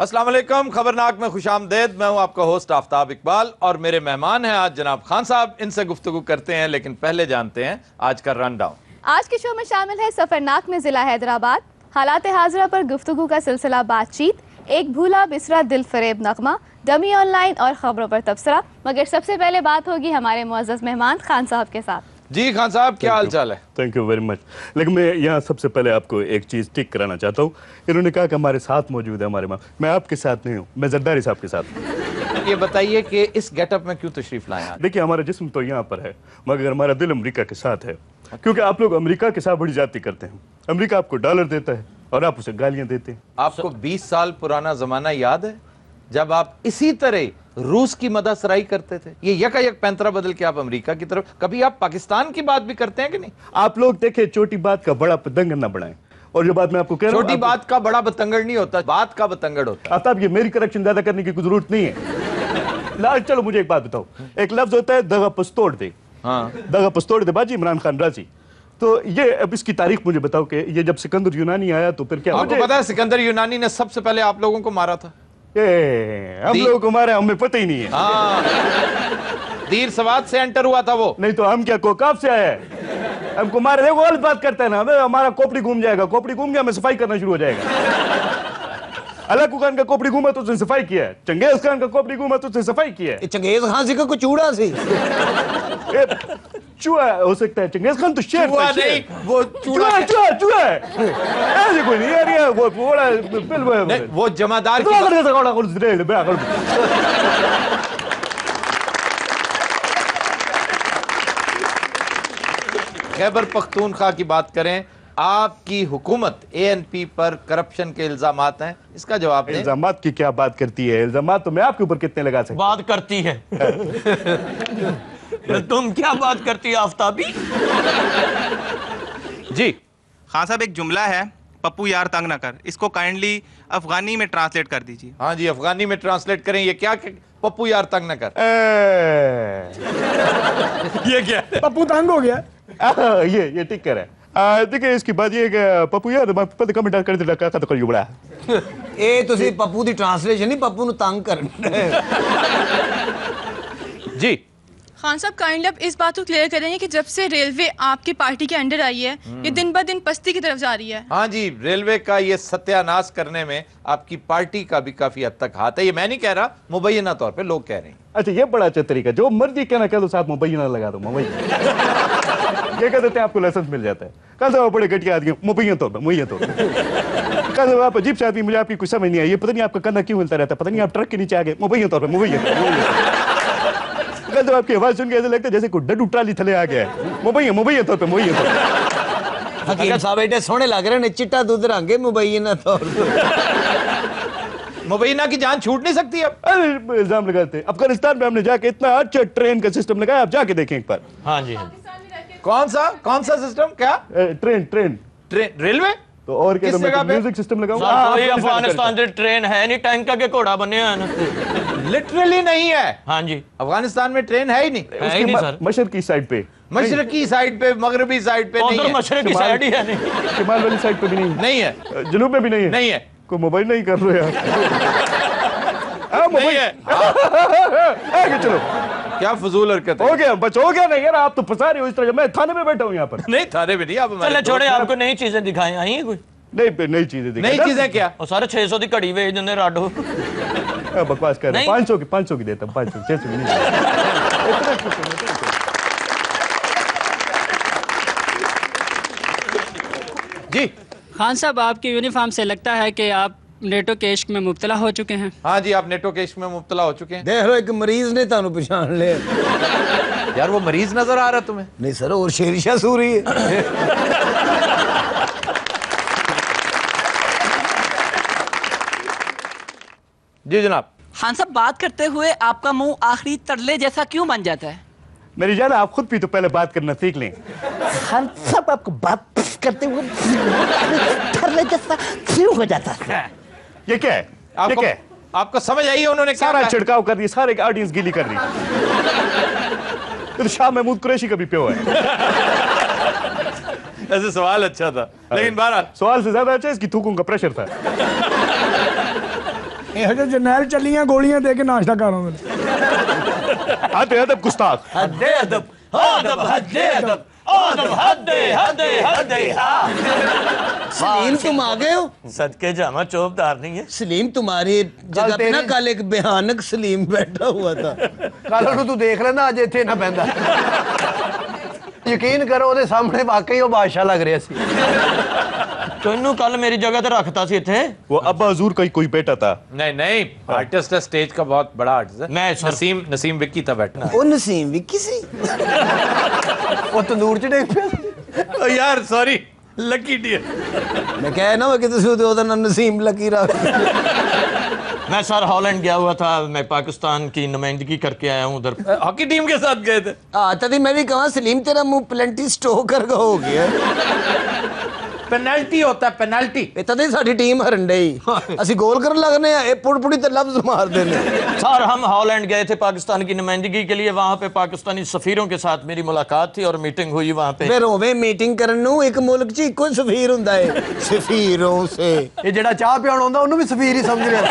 अस्सलाम वालेकुम, खबरनाक में खुशामदेद। मैं हूं आपका होस्ट आफ्ताब इकबाल और मेरे मेहमान हैं आज जनाब खान साहब। इनसे गुफ्तगू करते हैं, लेकिन पहले जानते हैं आज का रन डाउन। आज के शो में शामिल है सफरनाक में जिला हैदराबाद, हालात हाजरा पर गुफ्तगू का सिलसिला बातचीत, एक भूला बिसरा दिल फरेब नगमा, डमी ऑनलाइन और खबरों पर तबसरा। मगर सबसे पहले बात होगी हमारे मुअज़्ज़ज़ मेहमान खान साहब के साथ। जी खान साहब, क्या हाल चाल है? Thank you very much. लेकिन मैं यहाँ सबसे पहले आपको एक चीज़ टिक कराना चाहता हूँ। इन्होंने कहा कि हमारे साथ मौजूद है हमारे माँ। मैं आपके साथ नहीं हूँ, मैं जरदारी साहब के साथ हूँ। ये बताइए कि इस गेटअप में क्यों तशरीफ लाए आज? देखिए, हमारा जिस्म तो यहाँ पर है मगर हमारा दिल अमेरिका के साथ है, क्योंकि आप लोग अमेरिका के साथ बड़ी जाती करते हैं। अमेरिका आपको डॉलर देता है और आप उसे गालियाँ देते हैं। आपको 20 साल पुराना जमाना याद है जब आप इसी तरह रूस की मदासराई करते थे? ये यकायक पैंतरा बदल के आप अमेरिका की तरफ, कभी आप पाकिस्तान की बात भी करते हैं कि नहीं? आप लोग देखे, छोटी बात का बड़ा पतंगड़ ना बढ़ाएं। और जो बात मैं आपको कह रहा हूं, छोटी बात का बड़ा बतंगड़ नहीं होता, बात का बतंगड़ होता है। आफ्ताब, ये मेरी करेक्शन ज्यादा करने की कोई जरूरत नहीं है। लाल, चलो मुझे एक बात बताओ। एक लफ्ज होता है दगा पस्तोड़ दे। हाँ, दगा पस्तोड़ दे बाजी, इमरान खान राजी। तो ये अब इसकी तारीख मुझे बताओ कि ये जब सिकंदर यूनानी आया तो फिर क्या? आपको पता है सिकंदर यूनानी ने सबसे पहले आप लोगों को मारा था? हम लोगों को मारा, हमें पता ही नहीं है। हाँ, दीर सवाद से एंटर हुआ था वो। नहीं तो हम क्या कोकाब से आए हैं? हमको मारे, देखो गलत बात करते हैं ना। हमारा खोपड़ी घूम जाएगा, खोपड़ी घूम गया, हमें सफाई करना शुरू हो जाएगा। अलाकू खान का खोपड़ी घूमा तो उसने सफाई किया है, चंगेज खान का खोपड़ी घूमा तो उसने सफाई किया है। चंगेज खान से को चूड़ा सी चूहा हो सकता है, चंगेज खान तो शेर चूहा था, शेर। नहीं, वो चूहा चूहा चूहा है। ऐसे कोई नहीं यार, ये वो बड़ा नहीं, वो जमादार की खैबर पख्तूनख्वा की बात करें, आपकी हुकूमत ANP पर करप्शन के इल्जामात हैं, इसका जवाब दें। इल्जामात की क्या बात करती है? इल्जामात तो मैं आपके ऊपर कितने लगा सकता बात करती है। तुम क्या बात करती है आफ्ताबी? जी खान साहब, एक जुमला है, पप्पू यार तंग ना कर, इसको काइंडली अफगानी में ट्रांसलेट कर दीजिए। हाँ जी, अफगानी में ट्रांसलेट करें। ये क्या पप्पू यार तंग न कर? ये क्या है? पप्पू तंग हो गया। ये ठीक कर है। देखिए, इसकी बात ये कि पप्पू यार पता कमेंट कर दे का तो करियो बड़ा ए तुसी पप्पू दी ट्रांसलेशन नहीं, पप्पू नु तंग करना। जी खान साहब, काइंडली आप इस बात को क्लियर करेंगे कि जब से रेलवे आपकी पार्टी के अंडर आई है, ये दिन ब दिन पस्ती की तरफ जा रही है। हाँ जी, रेलवे का ये सत्यानाश करने में आपकी पार्टी का भी काफी हद तक हाथ है। ये मैं नहीं कह रहा, मुबैना तौर पे लोग कह रहे हैं। अच्छा, ये बड़ा अच्छा तरीका, जो मर्जी कहना कह दो, साथ मुबैना लगा दो। ये कह देते हैं आपको लाइसेंस मिल जाता है। कल से बड़े घटिया आदमी मुबैना तौर पर कल आप अजीब से आदमी, मुझे आपकी कुछ समझ नहीं आई। ये पता नहीं आपका कंधा क्यों हिलता रहता है, पता नहीं आप ट्रक के नीचे आ गए। मुबैना तौर पर तो आपकी आवाज सुन के ऐसा लगता है जैसे कोई डडू ट्राली थले आ गया है। मुबैना तौर पे हकीम साहब एडे सोहने लग रहे ने, चिट्टा दूध रंगे मुबैना तौर पर। मुबैना की जान छूट नहीं सकती अब। अरे इल्जाम लगाते हैं। अफगानिस्तान में हमने जाके इतना अच्छा ट्रेन का सिस्टम लगाया, आप जाके देखें एक बार। हाँ जी, कौन सा सिस्टम? क्या ट्रेन रेलवे? तो और क्या, किस जगह पे? म्यूजिक सिस्टम लगाऊं? कोई अफगानिस्तान से ट्रेन है नहीं, टैंक के घोड़ा बने हैं। लिटरली नहीं है। हाँ जी, अफगानिस्तान में ट्रेन है ही नहीं। है ही नहीं सर। मशरकी साइड पे, मशरकी साइड पे, मगरबी साइड पे नहीं उधर है। मशरकी साइड ही है नहीं। शिमाल वाली साइड पे भी नहीं, नहीं है। जनूब में भी नहीं है। नहीं है। कोई मोबाइल नहीं कर रहे यार। नहीं है। आगे चलो, क्या फजूल हरकत है। हो गया बस, हो गया ना यार, आप तो फंसा रहे हो इस तरह। मैं थाने में बैठा हूँ यहाँ पर। नहीं, थाने में नहीं, आप हमारे चले छोड़े, दोस्त हैं। आपको नई चीजें दिखाई आई हैं कोई? नहीं, नई चीजें नई चीजें क्या? और सारे 600 की घड़ी भेज देंगे राडो। बकवास कर रहे हैं। 500 की देता हूँ, 500 600 की नहीं देता। जी खान साहब, आपकी यूनिफॉर्म से लगता है कि आप नेटो के इश्क में मुब्तला हो चुके हैं। हाँ जी, आप नेटो के इश्क में मुब्तला हो चुके हैं। देख लो, एक मरीज ने तानू पहचान ले। यार वो मरीज नजर आ रहा तुम्हें? नहीं सर, और शेरशाह सूरी है। जी जनाब। खान साहब, बात करते हुए आपका मुंह आखिरी तरले जैसा क्यों बन जाता है? मेरी जान, आप खुद भी तो पहले बात करना सीख लें। हम सब आपको बात करते हुए ठरले जैसा क्यों हो जाता है? ये क्या है? ये क्या है? आपको समझ आई है उन्होंने क्या सारा कहा? छिड़काव कर रही है, सारे ऑडियंस गिली कर रही है। तो शाह महमूद कुरैशी का भी प्यो है। ऐसे सवाल अच्छा था, लेकिन बहरहाल सवाल से ज्यादा अच्छा इसकी थूकों का प्रेशर था। ਇਹੋ ਜਿਹੇ ਜਰਨੈਲ ਚੱਲੀਆਂ ਗੋਲੀਆਂ ਦੇ ਕੇ ਨਾਸ਼ਤਾ ਕਰਾਉਂਦੇ ਨੇ हद अदब गुस्ताख हद्दे अदब अदब हद्दे अदब अदब हद्दे हद्दे हद्दे सलीम तुम आ गए हो? सदके जामा चौबदार नहीं है सलीम तुम्हारी जगह पे ना कल एक भयानक सलीम बैठा हुआ था। कल ਨੂੰ ਤੂੰ ਦੇਖ ਲੈਂਦਾ ਅੱਜ ਇੱਥੇ ਨਾ ਪੈਂਦਾ ਯਕੀਨ ਕਰੋ ਉਹਦੇ ਸਾਹਮਣੇ ਵਾਕਈ ਉਹ ਬਾਦਸ਼ਾਹ ਲੱਗ ਰਿਹਾ ਸੀ ਤੈਨੂੰ ਕੱਲ ਮੇਰੀ ਜਗ੍ਹਾ ਤੇ ਰੱਖਤਾ ਸੀ ਇੱਥੇ वो अब्बा हजूर का ही कोई बेटा था नहीं नहीं आर्टिस्ट है स्टेज का बहुत बड़ा आर्टिस्ट है मैं नसीम विक्की था बैठना ਉਹ ਨਸੀਮ ਵੀ ਕਿਸੇ ਉਹ ਤੰਦੂਰ ਚ ਡੇਗ ਪਿਆ यार सॉरी लकी डियर मैं कह ना कि ਤੁਸੀਂ ਉਹਦਾ ਨਾਮ ਨਸੀਮ ਲੱਕੀ ਰੱਖ मैं सर हॉलैंड गया हुआ था मैं पाकिस्तान की नुमाइंदगी करके आया हूँ उधर हॉकी टीम के साथ गए थे तभी मैं भी कहा सलीम तेरा मुंह प्लेंटी स्टो कर हो गया पेनल्टी होता है पेनल्टी तभी साडी टीम हरन डई ਅਸੀਂ गोल करन लगने ये पुड़-पुड़ी ते लफ्ज मार देने सर हम हॉलैंड गए थे पाकिस्तान की नुमाइंदगी के लिए वहां पे पाकिस्तानी सफीरों के साथ मेरी मुलाकात थी और मीटिंग हुई वहां पे फिर होवे मीटिंग करन ਨੂੰ ਇੱਕ ਮੁਲਕ 'ਚ ਇੱਕੋ ਸਫੀਰ ਹੁੰਦਾ ਹੈ ਸਫੀਰੋਂ ਸੇ ਇਹ ਜਿਹੜਾ ਚਾਹ ਪਿਆਉਣ ਆਉਂਦਾ ਉਹਨੂੰ ਵੀ ਸਫੀਰ ਹੀ ਸਮਝ ਰਿਹਾ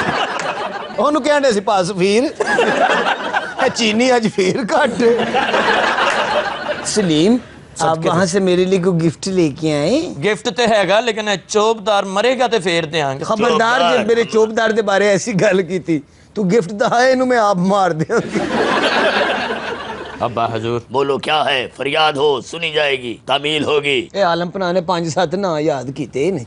ਉਹਨੂੰ ਕਹਿੰਦੇ ਸੀ ਪਾ ਸਫੀਰ ਇਹ ਚੀਨੀ ਅੱਜ ਫੇਰ ਘੱਟ सलीम आप वहां से मेरे लिए कोई गिफ्ट लेके आए गिफ्ट तो हैगा लेकिन चौबदार मरेगा तो फेर देंगे खबरदार जब मेरे चौबदार के बारे ऐसी गल की थी तू गिफ्ट दहाए इन्हू मैं आप मार देंगी अब्बा हजूर बोलो क्या है फरियाद हो सुनी जाएगी तामील होगी ए आलम पना ने 5-7 ना याद कीते ने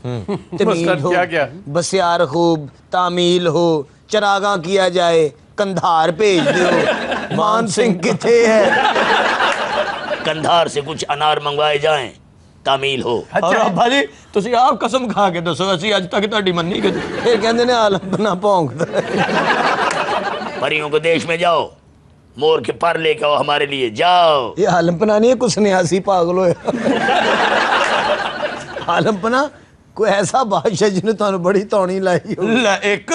तमील हो क्या बसियार खूब तामील हो चरागा किया जाए कंधार भेज दो मान सिंह किथे है कंधार से कुछ अनार मंगवाए जाएं तामील हो और अब्बा जी तुसी आप कसम खा के दसो ਅਸੀਂ ਅੱਜ ਤੱਕ ਤੁਹਾਡੀ ਮੰਨੀ ਕਿ ਇਹ ਕਹਿੰਦੇ ਨੇ ਆਲਮ ਬਣਾ ਭੌਂਕਦਾ परियों को देश में जाओ मोर के पर लेके आओ हमारे लिए जाओ ये आलम पना नहीं है कुछ सन्यासी पागल होया आलम पना कोई ऐसा बादशाह जिन्हें ਤੁਹਾਨੂੰ बड़ी तौणी लाई हो ले एक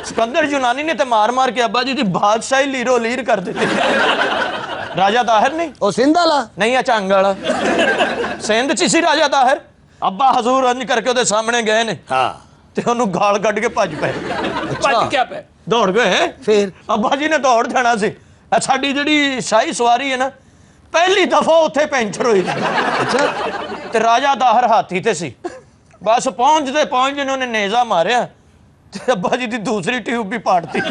सिकंदर यूनानी ने तो मार मार के अब्बा जी दी बादशाही लीरो लीर कर दी राजा ताहिर नहीं ओ सिंध वाला नहीं अचंग वाला सिंध च सी राजा ताहिर अब्बा हजूर अंज करके ਉਹਦੇ ਸਾਹਮਣੇ ਗਏ ਨੇ हाँ ਤੇ ਉਹਨੂੰ ਗਾਲ ਕੱਢ ਕੇ ਭੱਜ ਪਏ ਭੱਜ ਕਿਆ ਪਏ ਦੌੜ ਗਏ ਫਿਰ ਅੱਬਾ ਜੀ ਨੇ ਦੌੜ ਜਾਣਾ ਸੀ ਸਾਡੀ ਜਿਹੜੀ ਸ਼ਾਹੀ ਸਵਾਰੀ ਹੈ ਨਾ ਪਹਿਲੀ ਦਫਾ ਉੱਥੇ ਪੈਂਚਰ ਹੋਈ ਅੱਛਾ ਤੇ ਰਾਜਾ ਤਾਹਿਰ ਹਾਥੀ ਤੇ ਸੀ ਬਸ ਪਹੁੰਚਦੇ ਉਹਨੇ ਨੇਜ਼ਾ ਮਾਰਿਆ ਤੇ ਅੱਬਾ ਜੀ ਦੀ ਦੂਸਰੀ ਟਿਊਬ ਵੀ ਪਾੜਤੀ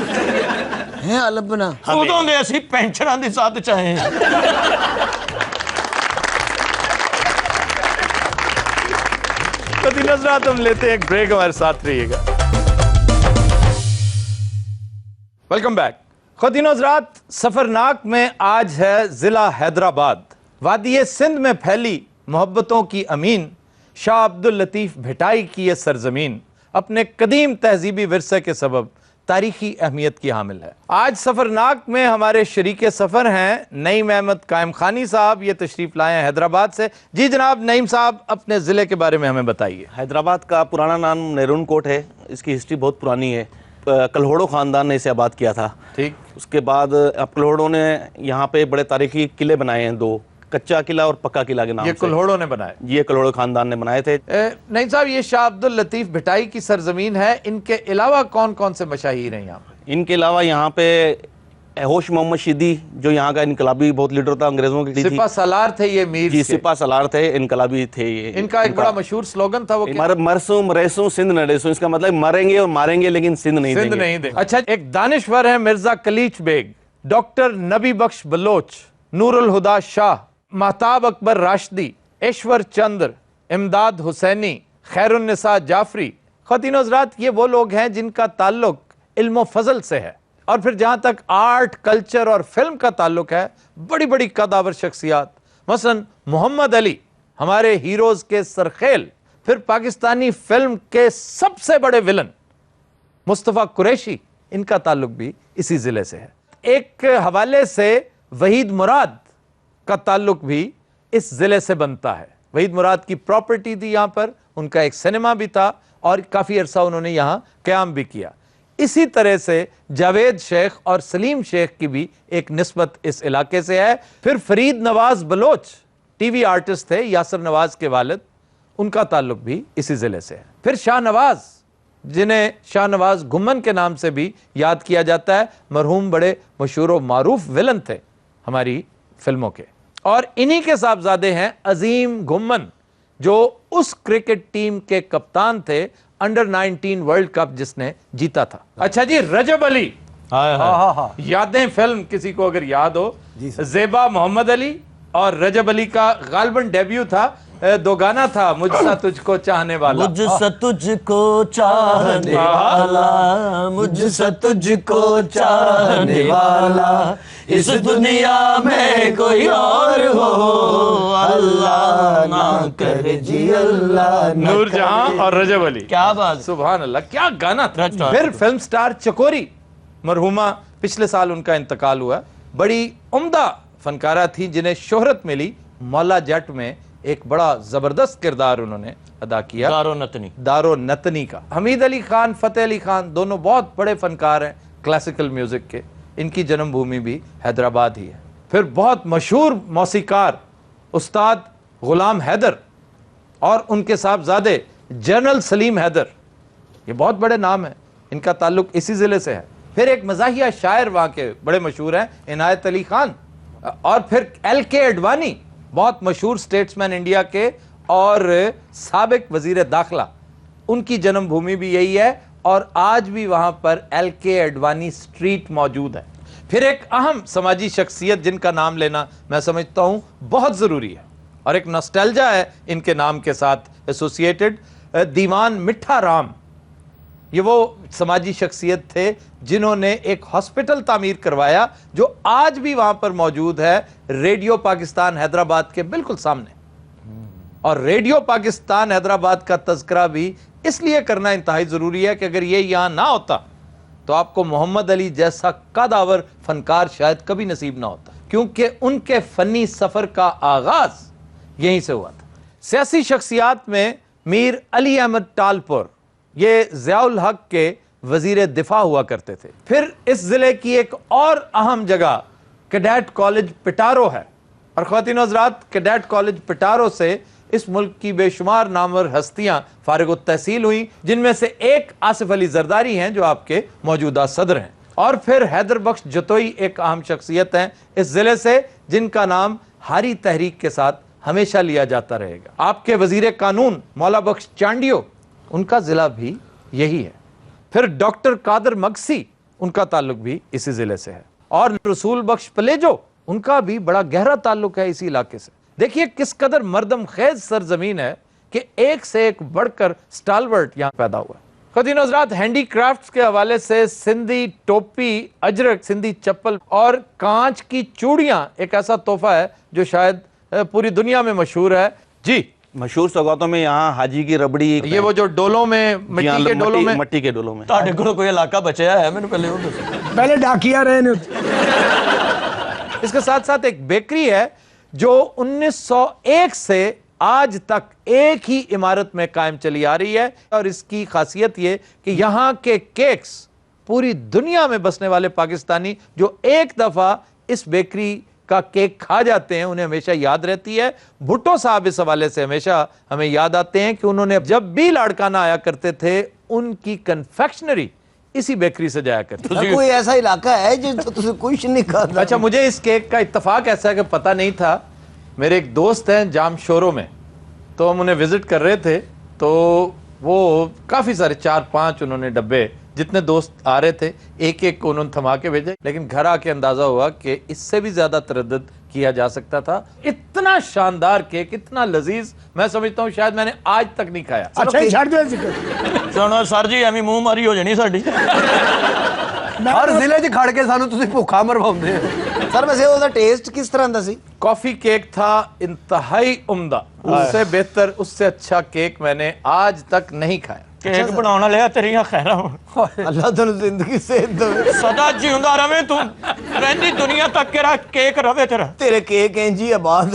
है अलबना उदों दे ਅਸੀਂ ਪੈਂਚਰਾਂ ਦੀ ਸਾਥ ਚਾਹੇ कभी नजरात हम लेते हैं एक ब्रेक हमारे साथ रहिएगा वेलकम बैक खुदी नजरात सफरनाक में आज है जिला हैदराबाद वादी सिंध में फैली मोहब्बतों की अमीन शाह अब्दुल लतीफ भिटाई की यह सरजमीन अपने कदीम तहजीबी विरसे के सबब तारीखी अहमियत की हामिल है। आज सफरनाक में हमारे शरीके सफर हैं नईम अहमद कायम खानी साहब, ये तशरीफ लाए हैं हैदराबाद से। जी जनाब नईम साहब अपने ज़िले के बारे में हमें बताइए। हैदराबाद का पुराना नाम नेरून कोट है, इसकी हिस्ट्री बहुत पुरानी है। कल्होड़ो ख़ानदान ने इसे आबाद किया था। ठीक, उसके बाद अब कल्होड़ो ने यहाँ पे बड़े तारीखी किले बनाए हैं, 2 कच्चा किला और पक्का किला के नाम। ये कल्होड़ो ने बनाए? ये कल्होड़ो खानदान ने बनाए थे। नहीं साहब, ये शाह अब्दुल लतीफ भिटाई की सरजमीन है, इनके अलावा कौन कौन से मशाहीर हैं यहाँ पे? इनके अलावा यहाँ पे होश मोहम्मद शिदी जो यहाँ का इनकलाबी बहुत लीडर था, अंग्रेजों के सिपा सलार थे ये मीर जी, सिपा सलार थे, इनकलाबी थे ये। इनका एक बड़ा मशहूर स्लोगन था वो मरसूम रेसूं सिंध न रेसूं, इसका मतलब मरेंगे और मारेंगे लेकिन सिंध नहीं देंगे। अच्छा, एक दानिश्वर है मिर्जा कलीच बेग, डॉक्टर नबी बख्श बलोच, नूरुल हुदा शाह, महताब अकबर राशदी, ऐश्वर चंद्र, इमदाद हुसैनी, खैरुन्निसा जाफरी। ख़वातीन हज़रात, ये वो लोग हैं जिनका ताल्लुक इल्म फजल से है। और फिर जहाँ तक आर्ट कल्चर और फिल्म का ताल्लुक है, बड़ी बड़ी कदावर शख्सियात, मसलन मोहम्मद अली हमारे हीरोज़ के सरखेल, फिर पाकिस्तानी फिल्म के सबसे बड़े विलन मुस्तफ़ा कुरैशी, इनका ताल्लुक भी इसी ज़िले से है। एक हवाले से वहीद मुराद का ताल्लुक भी इस ज़िले से बनता है। वहीद मुराद की प्रॉपर्टी थी यहाँ पर, उनका एक सिनेमा भी था और काफ़ी अरसा उन्होंने यहाँ क़याम भी किया। इसी तरह से जावेद शेख और सलीम शेख की भी एक निस्बत इस इलाके से है। फिर फरीद नवाज बलोच टीवी आर्टिस्ट थे, यासर नवाज के वालिद, उनका ताल्लुक भी इसी ज़िले से है। फिर शाह नवाज जिन्हें शाहनवाज घुम्मन के नाम से भी याद किया जाता है। मरहूम बड़े मशहूर व मारूफ विलन थे हमारी फिल्मों के। और इन्हीं के साहबजादे हैं अजीम घुम्मन, जो उस क्रिकेट टीम के कप्तान थे अंडर 19 वर्ल्ड कप जिसने जीता था। अच्छा जी, रजब अली, यादें फिल्म किसी को अगर याद हो, ज़ेबा मोहम्मद अली और रजब अली का गालिबन डेब्यू था, दो गाना था, मुझसा तुझको चाहने वाला, मुझसा तुझको चाहने वाला, मुझसा तुझको चाहने वाला, इस दुनिया में कोई और हो, अल्लाह ना करे जी अल्लाह। नूरजहां और रजब अली, क्या बात, सुभान अल्लाह, क्या गाना था। फिर फिल्म स्टार चकोरी मरहुमा, पिछले साल उनका इंतकाल हुआ। बड़ी उम्दा फनकारा थी जिन्हें शोहरत मिली मौला जट में, एक बड़ा जबरदस्त किरदार उन्होंने अदा किया, दारो नतनी का। हमीद अली खान, फतेह अली खान दोनों बहुत बड़े फनकार हैं क्लासिकल म्यूजिक के, इनकी जन्मभूमि भी हैदराबाद ही है। फिर बहुत मशहूर मौसीकार उस्ताद गुलाम हैदर और उनके साहबजादे जनरल सलीम हैदर, ये बहुत बड़े नाम हैं, इनका ताल्लुक इसी जिले से है। फिर एक मज़ाहिया शायर वहाँ के बड़े मशहूर हैं, इनायत अली खान। और फिर LK अडवाणी, बहुत मशहूर स्टेट्समैन इंडिया के और साबिक वजीर दाखिला, उनकी जन्मभूमि भी यही है और आज भी वहाँ पर LK अडवाणी स्ट्रीट मौजूद है। फिर एक अहम समाजी शख्सियत जिनका नाम लेना मैं समझता हूँ बहुत ज़रूरी है और एक नॉस्टैल्जिया है इनके नाम के साथ एसोसिएटेड, दीवान मिठा राम। ये वो समाजी शख्सियत थे जिन्होंने एक हॉस्पिटल तामीर करवाया जो आज भी वहां पर मौजूद है, रेडियो पाकिस्तान हैदराबाद के बिल्कुल सामने। और रेडियो पाकिस्तान हैदराबाद का तज़किरा भी इसलिए करना इंतहाई ज़रूरी है कि अगर ये यहाँ ना होता तो आपको मोहम्मद अली जैसा कदावर फनकार शायद कभी नसीब ना होता, क्योंकि उनके फ़नी सफ़र का आगाज़ यहीं से हुआ था। सियासी शख्सियात में मीर अली अहमद टालपुर, ये ज़ियाउल हक के वजीर दिफा हुआ करते थे। फिर इस जिले की एक और अहम जगह कैडेट कॉलेज पिटारो है और ख़वातीन हज़रात, कैडेट कॉलेज पिटारो से इस मुल्क की बेशुमार नामवर हस्तियां फारिग तहसील हुई, जिनमें से एक आसिफ अली जरदारी हैं जो आपके मौजूदा सदर हैं। और फिर हैदर बख्श जतोई एक अहम शख्सियत हैं इस जिले से, जिनका नाम हारी तहरीक के साथ हमेशा लिया जाता रहेगा। आपके वजीर कानून मौला बख्श चांडियो, उनका जिला भी यही है। फिर डॉक्टर कादर मगसी, उनका ताल्लुक भी इसी जिले से है। और रसूल बख्श पलेजो, उनका भी बड़ा गहरा ताल्लुक है इसी इलाके से। देखिए किस कदर मर्दम खेज सरजमीन है कि एक से एक बढ़कर स्टालवर्ट यहाँ पैदा हुआ। ख़वातीन हज़रात, हैंडीक्राफ्ट्स के हवाले से सिंधी टोपी, अजरक, सिंधी चप्पल और कांच की चूड़ियाँ एक ऐसा तोहफा है जो शायद पूरी दुनिया में मशहूर है। जी, मशहूर सौगातों में यहाँ हाजी की रबड़ी, ये वो जो डोलों में, मिट्टी के डोलों में, मट्टी के डोलों में। ताड़े को कोई इलाका बचा है? मैंने पहले डाकिया रहे। इसके साथ साथ एक बेकरी है जो 1901 से आज तक एक ही इमारत में कायम चली आ रही है और इसकी खासियत ये कि यहाँ के केक्स पूरी दुनिया में बसने वाले पाकिस्तानी जो एक दफा इस बेकरी का केक खा जाते हैं उन्हें हमेशा याद रहती है। भुट्टो साहब इस हवाले से हमेशा हमें याद आते हैं कि उन्होंने जब भी लाड़काना आया करते थे उनकी कन्फेक्शनरी इसी बेकरी से जाया करती थी। कोई ऐसा इलाका है जो कुछ नहीं खाता? अच्छा, मुझे इस केक का इत्तेफाक ऐसा है कि पता नहीं था। मेरे एक दोस्त हैं जाम शोरों में, तो हम उन्हें विजिट कर रहे थे, तो वो काफ़ी सारे 4-5 उन्होंने डब्बे, जितने दोस्त आ रहे थे एक एक को उन्होंने थमा के भेजे, लेकिन घर आके अंदाजा हुआ कि इससे भी ज्यादा तरद्दुद किया जा सकता था। इतना शानदार केक, इतना लजीज, मैं समझता हूँ शायद मैंने आज तक नहीं खाया। अच्छा ही छाड़ दो सुनो सर जी, एवं मुंह मारी हो जानी साडी। हर जिले च खड़ के सानू तुसी भुखा मरवाउंदे हो। सर वैसे ਉਹਦਾ टेस्ट किस तरह ਦਾ ਸੀ? कॉफी केक था इंतहाई उम्दा, उससे बेहतर, उससे अच्छा केक मैंने आज तक नहीं खाया। केक बनाने लिया तेरियां खैरां अल्लाह तेन जिंदगी सेहत दे, सदा जिंदा रवे तू, रहंदी दुनिया तक तेरा केक रवे तेरा। तेरे केक इंजी आबाद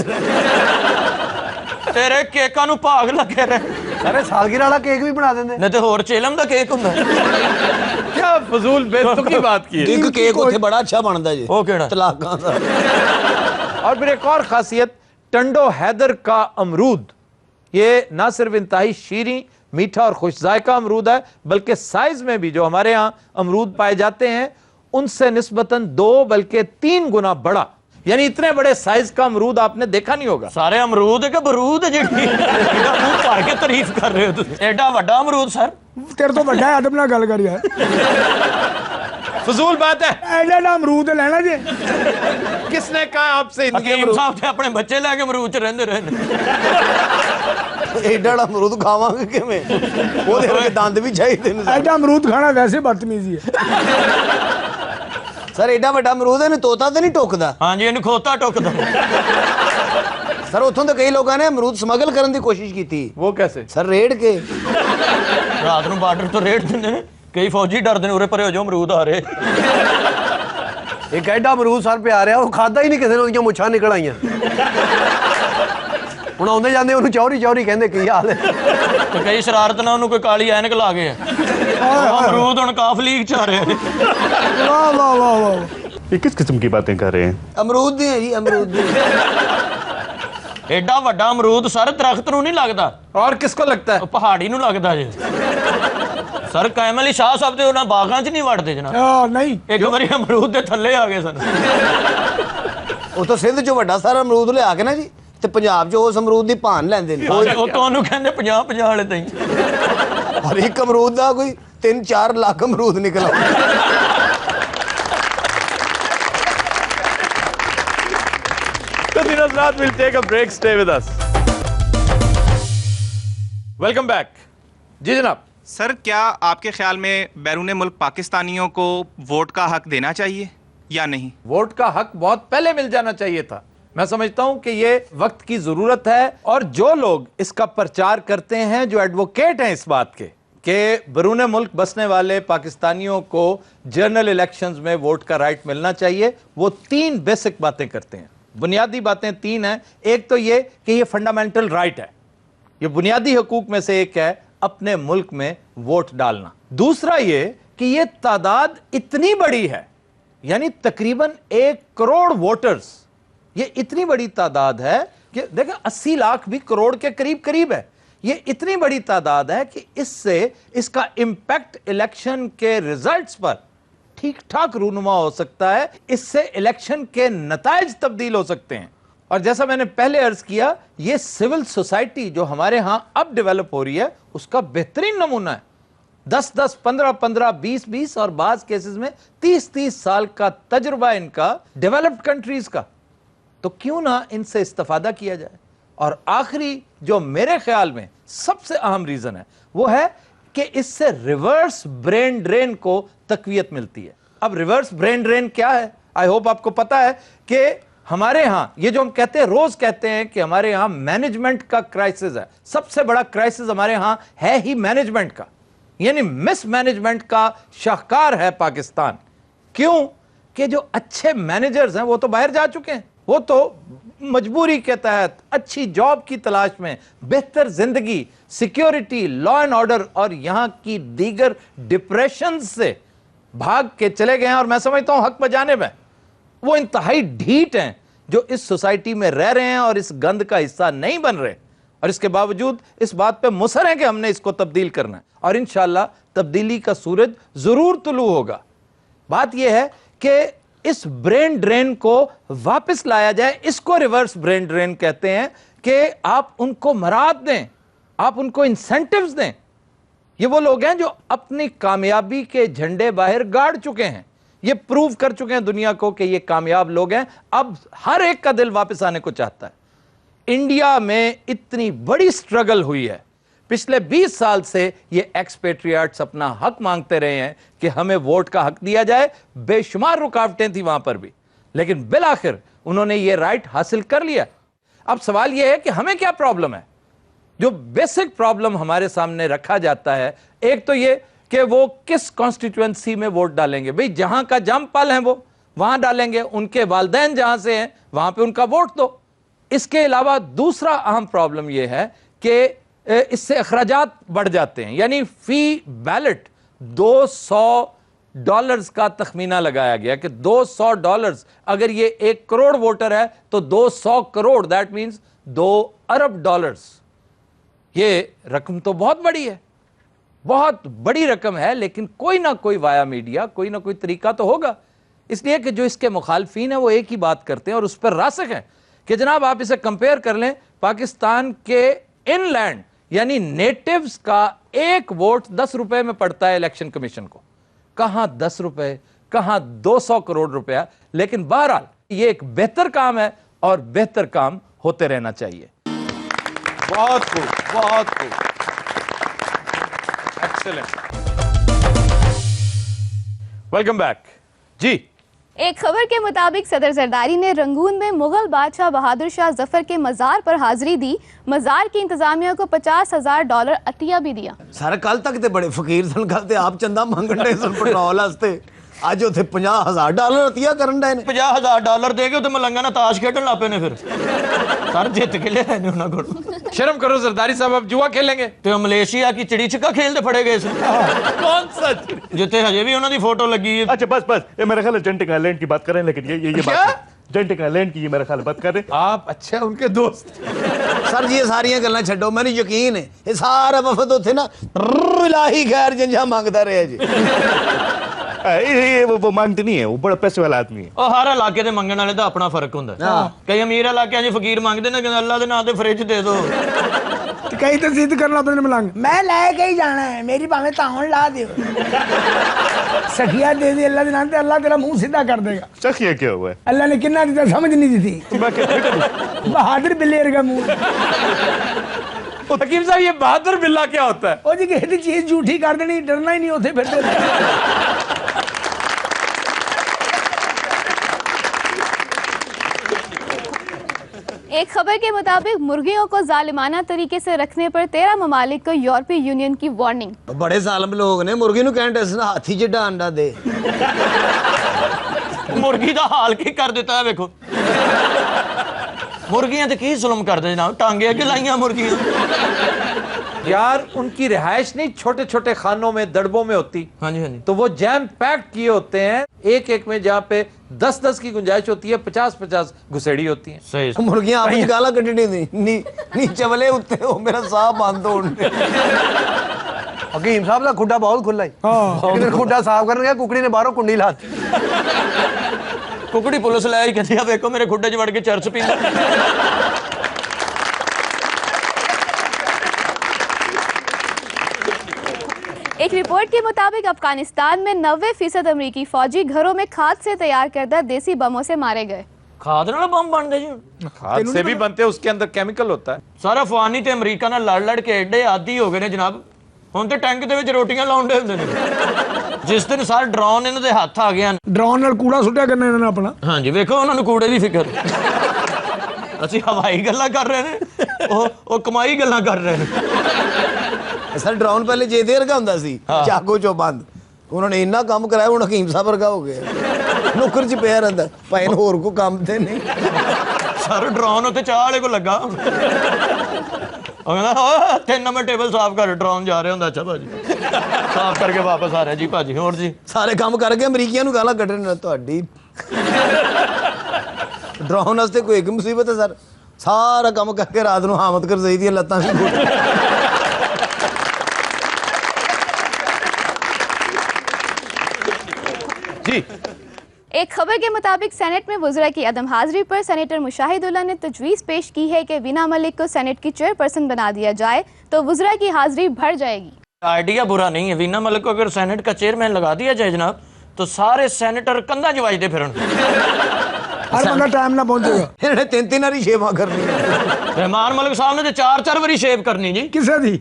तेरे केकां नूं भाग लगे रहे। अरे सालगिरह वाला केक भी बना देंगे, नहीं तो होर चेलम दा केक हुंदा। क्या फजूल बेतुकी बात की है। एक केक उथे बड़ा अच्छा बनदा जी, ओ केड़ा? तलाकां दा। और फिर एक और खासियत, टंडो हैदर का अमरूद, ये ना सिर्फ इंतहाई शीरी मीठा और खुश जायका अमरूद है, बल्कि साइज में भी जो हमारे यहाँ अमरूद पाए जाते हैं उनसे निस्बतन 2 बल्कि 3 गुना बड़ा। यानी इतने बड़े साइज का अमरूद आपने देखा नहीं होगा। सारे अमरूद के बरूद जी भर के तारीफ कर रहे हो तुम। एडा वड्डा अमरूद सर तेरे तो बड़ा है, आदम ना गल करिया फजूल बात है। एडा ना अमरूद लेना जी। किसने कहा आपसे इनके हकीम साहब थे अपने बच्चे लेके अमरूद च रहंदे रहने। एडा अमरूद खावांगे किवें? ओदे वर्गे दंद भी चाहिए ने। एडा अमरूद खाना वैसे बदतमीजी है। सर एडा वड्डा अमरूद है तोता तो नहीं टोकदा? हाँ जी इन्हें खोता टोकदा। सर उतों तो कई लोगों ने अमरूद स्मगल करने की कोशिश की थी। वो कैसे? सर रेड के रात को बार्डर तो रेड देंगे ने, कई फौजी डरते ने उरे परे हो जाओ अमरूद आ रहे। एक एडा अमरूद सर पे आ रहा वो खाता ही नहीं किसी ने, उनकी मुछां निकल आईयां। ਹੁਣ ਆਉਂਦੇ ਜਾਂਦੇ ਉਹਨੂੰ ਚੌਰੀ ਚੌਰੀ ਕਹਿੰਦੇ ਕੀ ਹਾਲ ਹੈ ਤੇ ਕਈ ਸ਼ਰਾਰਤ ਨਾਲ ਉਹਨੂੰ ਕੋਈ ਕਾਲੀ ਐਨਕ ਲਾ ਗਏ ਅਮਰੂਦ ਹੁਣ ਕਾਫ ਲੀਗ ਚ ਆ ਰਹੇ ਨੇ वाह वाह वाह वाह। ये किस किस्म की बातें कर रहे हैं? अमरूद दी है जी अमरूद दी। एडा वड्डा अमरूद सर दरख्त ਨੂੰ नहीं लगता। और किसको लगता है? पहाड़ी ਨੂੰ लगता जी। सर कायम अली शाह साहब ਤੇ ਉਹਨਾਂ ਬਾਗਾਂ 'ਚ ਨਹੀਂ ਵੜਦੇ ਜਨਾਬ। नहीं ਇੱਕ ਵਾਰੀ ਅਮਰੂਦ ਦੇ ਥੱਲੇ ਆ ਗਏ ਸਨ। ਉਹ ਤਾਂ ਸਿੰਧ 'ਚੋਂ ਵੱਡਾ ਸਾਰਾ ਅਮਰੂਦ ਲਿਆ ਕੇ ਨਾ ਜੀ ਤੇ ਪੰਜਾਬ 'ਚ ਉਸ ਅਮਰੂਦ ਦੀ ਭਾਨ ਲੈਂਦੇ ਨੇ। ਉਹ ਤੁਹਾਨੂੰ ਕਹਿੰਦੇ 50 ਵਾਲੇ ਤਾਈ। ਔਰ ਇੱਕ ਅਮਰੂਦ ਦਾ ਕੋਈ 3-4 ਲੱਖ ਅਮਰੂਦ ਨਿਕਲ ਆਉਂਦਾ। We'll take a break. Stay with us. Welcome back. जी जनाब। सर क्या आपके ख्याल में बैरून मुल्क पाकिस्तानियों को वोट का हक देना चाहिए या नहीं? वोट का हक बहुत पहले मिल जाना चाहिए था। मैं समझता हूं कि ये वक्त की जरूरत है और जो लोग इसका प्रचार करते हैं, जो एडवोकेट हैं इस बात के कि बैरून मुल्क बसने वाले पाकिस्तानियों को जनरल इलेक्शंस में वोट का राइट मिलना चाहिए, वो 3 बेसिक बातें करते हैं। बुनियादी बातें 3 हैं। एक तो ये कि ये फंडामेंटल राइट है, ये बुनियादी हकूक में से एक है अपने मुल्क में वोट डालना। दूसरा ये कि ये तादाद इतनी बड़ी है, यानी तकरीबन 1 करोड़ वोटर्स, ये इतनी बड़ी तादाद है कि देखें 80 लाख भी करोड़ के करीब करीब है। ये इतनी बड़ी तादाद है कि इससे इसका इंपैक्ट इलेक्शन के रिजल्ट्स पर ठीक ठाक रूनुमा हो सकता है, इससे इलेक्शन के नताइज तब्दील हो सकते हैं। और जैसा मैंने पहले अर्ज किया, ये सिविल सोसाइटी जो हमारे यहां अब डेवलप हो रही है उसका बेहतरीन नमूना है। 10-10, 15-15, 20-20 और बाज केसेस में 30-30 साल का तजुर्बा इनका डेवलप्ड कंट्रीज का। तो क्यों ना इनसे इस्तेफादा किया जाए। और आखिरी जो मेरे ख्याल में सबसे अहम रीजन है वो है कि इससे रिवर्स ब्रेन ड्रेन को तकवीयत मिलती है। अब रिवर्स ब्रेन ड्रेन क्या है? आई होप आपको पता है कि हमारे यहां ये जो हम कहते हैं, रोज कहते हैं कि हमारे यहां मैनेजमेंट का क्राइसिस है। सबसे बड़ा क्राइसिस हमारे यहां है ही मैनेजमेंट का, यानी मिसमैनेजमेंट का शाहकार है पाकिस्तान। क्यों कि जो अच्छे मैनेजर्स हैं वो तो बाहर जा चुके हैं, वो तो मजबूरी के तहत अच्छी जॉब की तलाश में, बेहतर जिंदगी, सिक्योरिटी, लॉ एंड ऑर्डर और यहां की दीगर डिप्रेशन से भाग के चले गए हैं। और मैं समझता हूं हक बजाने में वो इंतहाई ढीठ हैं जो इस सोसाइटी में रह रहे हैं और इस गंद का हिस्सा नहीं बन रहे, और इसके बावजूद इस बात पे मुसर हैं कि हमने इसको तब्दील करना है और इंशाअल्लाह तब्दीली का सूरज जरूर तुलू होगा। बात यह है कि इस ब्रेन ड्रेन को वापस लाया जाए। इसको रिवर्स ब्रेन ड्रेन कहते हैं कि आप उनको मराद दें, आप उनको इंसेंटिव्स दें। ये वो लोग हैं जो अपनी कामयाबी के झंडे बाहर गाड़ चुके हैं, ये प्रूव कर चुके हैं दुनिया को कि ये कामयाब लोग हैं। अब हर एक का दिल वापस आने को चाहता है। इंडिया में इतनी बड़ी स्ट्रगल हुई है, पिछले 20 साल से ये एक्सपेट्रियाट्स अपना हक मांगते रहे हैं कि हमें वोट का हक दिया जाए। बेशुमार रुकावटें थी वहां पर भी, लेकिन बिलाखिर उन्होंने ये राइट हासिल कर लिया। अब सवाल यह है कि हमें क्या प्रॉब्लम है। जो बेसिक प्रॉब्लम हमारे सामने रखा जाता है, एक तो ये कि वो किस कॉन्स्टिट्यूएंसी में वोट डालेंगे। भाई जहां का जमपल है वो वहां डालेंगे, उनके वालदैन जहां से हैं वहां पे उनका वोट दो। इसके अलावा दूसरा अहम प्रॉब्लम यह है कि इससे अखराजात बढ़ जाते हैं, यानी फी बैलेट $200 का तखमीना लगाया गया कि $200, अगर ये 1 करोड़ वोटर है तो 200 करोड़, दैट मीन्स $2 अरब। ये रकम तो बहुत बड़ी है, बहुत बड़ी रकम है, लेकिन कोई ना कोई वाया मीडिया, कोई ना कोई तरीका तो होगा। इसलिए कि जो इसके मुखालफीन है वो एक ही बात करते हैं और उस पर रासिख हैं कि जनाब आप इसे कंपेयर कर लें, पाकिस्तान के इनलैंड यानी नेटिव्स का एक वोट 10 रुपए में पड़ता है इलेक्शन कमीशन को। कहां 10 रुपए, कहां 200 करोड़ रुपया, लेकिन बहरहाल ये एक बेहतर काम है और बेहतर काम होते रहना चाहिए। बहुत खूब, बहुत खूब, एक्सीलेंट। वेलकम बैक जी। एक खबर के मुताबिक सदर जरदारी ने रंगून में मुगल बादशाह बहादुर शाह जफर के मजार पर हाजिरी दी। मजार की इंतजामिया को $50,000 अतिया भी दिया। सर कल तक ते बड़े फकीर सन, कल ते आप चंदा मंगण डे सन पेट्रोल वास्ते, अज उथे $50,000 अतिया करन डे ने। $50,000 दे के उते मलंगा ना ताश खेडन लापे ने, फिर सर जित के ले ने उन्हां कोल। शर्म करो जरदारी साहब, अब जुआ खेलेंगे? तो मलेशिया की चिड़ी छिक्का खेलते फड़े गए कौन सा जिते हजे भी उन्होंने फोटो लगी है। अच्छा बस बस, ये मेरा ख्याल है जेंटिक आइलैंड की बात कर रहे हैं, लेकिन ये बात जेंटिक आइलैंड की ये मेरा ख्याल बात कर रहे हैं आप। अच्छा उनके दोस्त। सर जी ये सारियां गल्लां छड्डो, मैंने यकीन है ये सारा वफद उथे ना इलाही खैर जंजा मांगता रहे जी। वो मांगते नहीं है, वो बड़ा पैसे वाला आदमी है। हर इलाके दे मंगण वाले दा अपना फर्क हुंदा है। कई अमीर इलाके च फकीर मंगदे ने कि अल्लाह दे नाम ते फ्रिज दे दो, कहीं तो जिद करना अपने मलंग, मैं लेके ही जाना है, मेरी भाਵੇਂ तावन ला दियो। सखिया दे दे अल्लाह के नाम पे, अल्लाह तेरा मुंह सीधा कर देगा। सखिया क्या हुआ है? अल्लाह ने कितना दिया समझ नहीं दी थी। बहादुर बिल्लेर का मुंह। हकीम साहब ये बहादुर बिल्ला क्या होता है? ओ जी किसी चीज झूठी कर देनी, डरना ही नहीं होते फिरते। एक खबर के मुताबिक मुर्गियों को जालिमाना तरीके से रखने पर 13 ममालिक को यूरोपीय यूनियन की वार्निंग। बड़े जालिम लोग ने, मुर्गी नु कहन दे हाथी जिड्डा अंडा दे। मुर्गी दा हाल की कर दिता है देखो। मुर्गियां ते की जुल्म कर दे जनाब, टांगे अगे लाइयां मुर्गियां। यार उनकी रिहाइश नहीं छोटे छोटे खानों में, दड़बों में होती। हाँ जी हाँ जी। तो वो जैम पैक्ड किए होते हैं, एक एक में जहाँ पे 10-10 की गुंजाइश होती है, 50-50 घुसेड़ी होती हैं। सही। मुर्गियां अपनी गाला कटनी नी चवले उत्ते हो, मेरा साह बंद हो। हकीम साहब का खुड्डा बहुत खुला है। हां खुड्डा साफ करने गया, कुकड़ी ने बाहरों कुंडी लाती। कुकड़ी पुलिस ले आई, कहती देखो मेरे खुड्डे च वड़ के चर्च पींदा। एक रिपोर्ट के मुताबिक अफगानिस्तान में 90% अमरीकी फौजी घरों में खाद से तैयार करदा देसी बमों से मारे गए। खाद नाल बम बनदे जी? खाद से भी बनते हैं, उसके अंदर केमिकल होता है। सारा अफगानी ते अमरीका नाल लड़ के एडे आदी हो गए ने जनाब, हुण ते टैंक दे विच रोटियां लाउंदे हुंदे ने। जिस दिन सारे ड्रोन इन्हां दे हत्थ आ गए, ड्रोन नाल कूड़ा सुट्टिया करना इन्हां ने अपना। हां जी वेखो उन्हां नूं कूड़े दी फिकर। ਅਸੀਂ ਹਵਾਈ ਗੱਲਾਂ ਕਰ ਰਹੇ ਨੇ, ਉਹ ਕਮਾਈ ਗੱਲਾਂ ਕਰ ਰਹੇ ਨੇ। सर ड्रोन पहले जे देर का हुंदा सी, चाको चो बंद, उन्होंने इन्ना काम कराया, हुण हकीम साहब वर्गा हो गया, नौकर च पिया रहिंदा, भाई होर को काम ते नहीं। सर ड्रोन उत्ते चाह वाले को लगा, ਉਹ ਕਹਿੰਦਾ ਤੇ ਨੰਬਰ ਟੇਬਲ ਸਾਫ਼ ਕਰ, ड्रोन जा रहा ਹੁੰਦਾ। अच्छा भाजी साफ करके वापस आ रहा जी भाजी। और जी सारे काम करके अमरीकियां नूं गालां कढण तुहाडी ड्रोन वास्ते कोई एक मुसीबत है सर, सारा काम करके रात नूं हामद कर जाई दी लत्तां भी घुट। जी एक खबर के मुताबिक सेनेट में वज़रा की अदम हाजिरी पर सेनेटर मुशाहिदुल्लाह ने तजवीज़ पेश की है कि वीना मलिक को सेनेट की चेयरपर्सन बना दिया जाए तो वज़रा की हाजिरी बढ़ जाएगी। आइडिया बुरा नहीं है, वीना मलिक को अगर सेनेट का चेयरमैन लगा दिया जाए जनाब, तो सारे सेनेटर कंधा जवाजते फिरन। हर बंदा टाइम ना पहुंचेगा। इन्होंने 3-3 बारी शेव करनी है। रहमान मलिक साहब ने तो 4-4 बारी शेव करनी जी। किसे दी?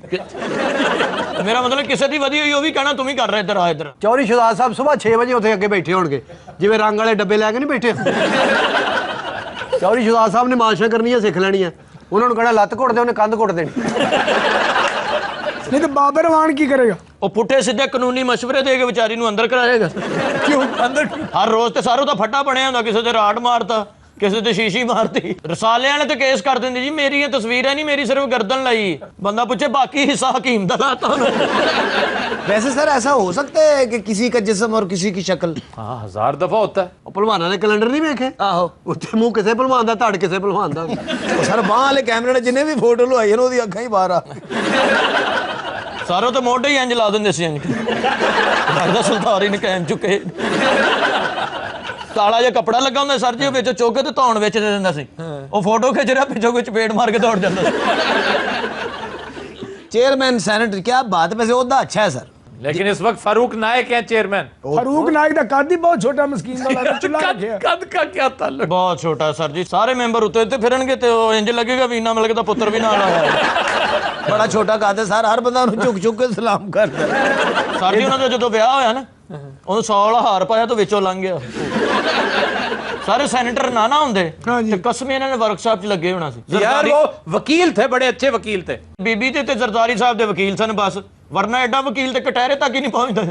मेरा मतलब किसी दी वधी हुई, वो भी कहना तुम ही कर रहे इधर आ इधर। चौधरी शुजात साहब सुबह 6 बजे उत्थे अगे बैठे होणगे, जिवें रंग वाले डब्बे लैके नहीं बैठे। चौधरी शुजात साहब ने माशा करनी है, सिख लेनी है, उन्होंने कहना लत्त घुट दे, उन्हें कंध घुट देनी। नहीं तो बाबर रवान की करेगा? वो पुट्ठे सीधे कानूनी मशवरे दे के बेचारी नूं अंदर कराएगा। क्यों अंदर? हर रोज ते सारों दा फट्टा बनया हुंदा, किसी दे राट मारता, ਕਿਸੇ ਤੇ ਸ਼ੀਸ਼ੀ ਮਾਰਤੀ। ਰਸਾਲੇ ਵਾਲੇ ਤੇ ਕੇਸ ਕਰ ਦਿੰਦੇ ਜੀ, ਮੇਰੀਆਂ ਤਸਵੀਰਾਂ ਨਹੀਂ, ਮੇਰੀ ਸਿਰਫ गर्दन लाई। बंदा पूछे बाकी हिस्सा हकीम दा लाता वैसे सर ऐसा हो सकता है कि किसी का जिस्म और किसी की शक्ल? हाँ, 1000 दफा होता है। भलवाना ने कैलेंडर नहीं वेखे? आहो, उत्ते मुंह किसे भलवान दा, धड़ किसे भलवान दा। सर बांह वाले कैमरे ने जिन्हें भी फोटो लवाई है ओदी अखां ही बाहर आ। सारों तो मोढे ही इंज ला देंदे सी, इंज लगदा सुल्तान ही ने कैम चुके। काला जिहा कपड़ा लगा हुंदा सर जी, विच चुक के धौण विच दे दिंदा सी। ਉਹ फोटो खिच रहा, पिछों कोई चपेट मार के दौड़ जाता। चेयरमैन सेनेटर, क्या बात है, वैसे ओहदा अच्छा है सर, लेकिन इस वक्त फारूक नायक है चेयरमैन। फारूक नायक का कद ही बहुत छोटा, मस्कीन दा लगदा चुल्ला रखिया। कद का क्या ताल्लुक? बहुत छोटा है सर जी, सारे मेंबर उत्ते उत्ते फिरनगे ते ओ इंज लगेगा वीना मलिक दा पुत्र भी नाल आया। बड़ा छोटा कद है सर, हर बंदा उन्हें झुक झुक के सलाम करता है। सर जी उन्होंने जो ब्याह होया ना, ਉਹਨੂੰ 100 ਵਾਲਾ ਹਾਰ ਪਾਇਆ ਤਾਂ ਵਿੱਚੋਂ ਲੰਘ ਗਿਆ। ਸਾਰੇ ਸੈਨੇਟਰ ਨਾ ਹੁੰਦੇ ਤੇ ਕਸਮੇ ਇਹਨਾਂ ਨੇ ਵਰਕਸ਼ਾਪ 'ਚ ਲੱਗੇ ਹੋਣਾ ਸੀ। यार वो वकील थे, बड़े अच्छे वकील थे। ਬੀਬੀ ਤੇ ਜ਼ਰਦਾਰੀ ਸਾਹਿਬ ਦੇ ਵਕੀਲ ਸਨ ਬਸ, ਵਰਨਾ ਐਡਾ ਵਕੀਲ ਤੇ ਕਟਹਿਰੇ ਤੱਕ ਹੀ ਨਹੀਂ ਪਹੁੰਚਦਾ।